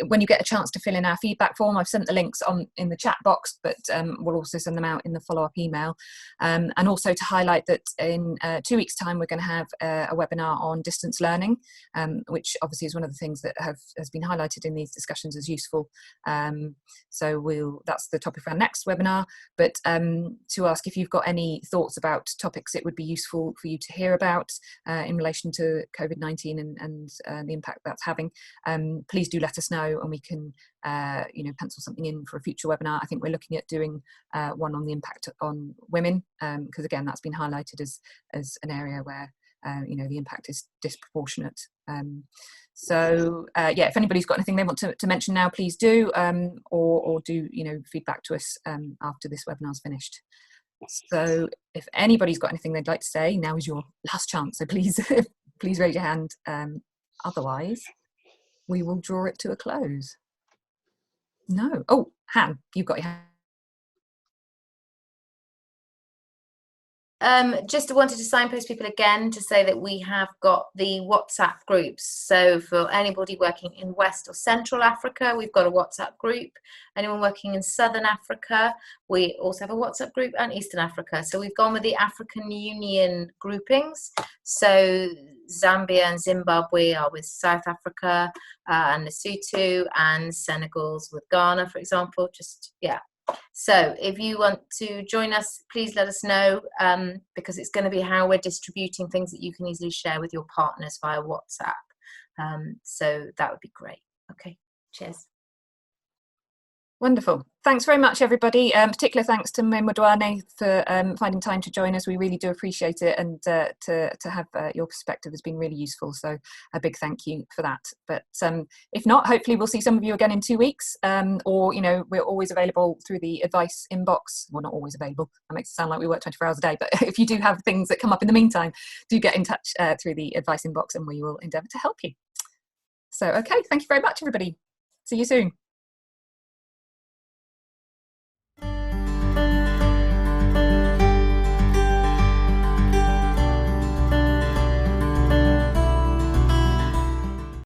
when you get a chance to fill in our feedback form. I've sent the links in the chat box, but we'll also send them out in the follow-up email. And also to highlight that in 2 weeks' time, we're going to have a webinar on distance learning, which obviously is one of the things that has been highlighted in these discussions as useful. So that's the topic for our next webinar. But to ask if you've got any thoughts about topics it would be useful for you to hear about in relation to COVID-19 and the impact that's having, please do let us know, and we can pencil something in for a future webinar. I think we're looking at doing one on the impact on women, because again that's been highlighted as an area where the impact is disproportionate. So yeah, if anybody's got anything they want to mention now, please do, or do feedback to us after this webinar's finished. So if anybody's got anything they'd like to say, now is your last chance, so please please raise your hand. Otherwise we will draw it to a close. No. Oh, Han, you've got your hand. Just wanted to signpost people again to say that we have got the WhatsApp groups. So for anybody working in West or Central Africa, we've got a WhatsApp group. Anyone working in Southern Africa, we also have a WhatsApp group, and Eastern Africa. So we've gone with the African Union groupings. So Zambia and Zimbabwe are with South Africa, and Lesotho, and Senegal's with Ghana, for example. So if you want to join us, please let us know, because it's going to be how we're distributing things that you can easily share with your partners via WhatsApp. So that would be great. Okay, cheers. Wonderful. Thanks very much, everybody. Particular thanks to Modwane for finding time to join us. We really do appreciate it, and to have your perspective has been really useful. So a big thank you for that. But if not, hopefully we'll see some of you again in 2 weeks. Or we're always available through the advice inbox. Well, not always available. That makes it sound like we work 24 hours a day. But if you do have things that come up in the meantime, do get in touch through the advice inbox, and we will endeavour to help you. So okay, thank you very much, everybody. See you soon.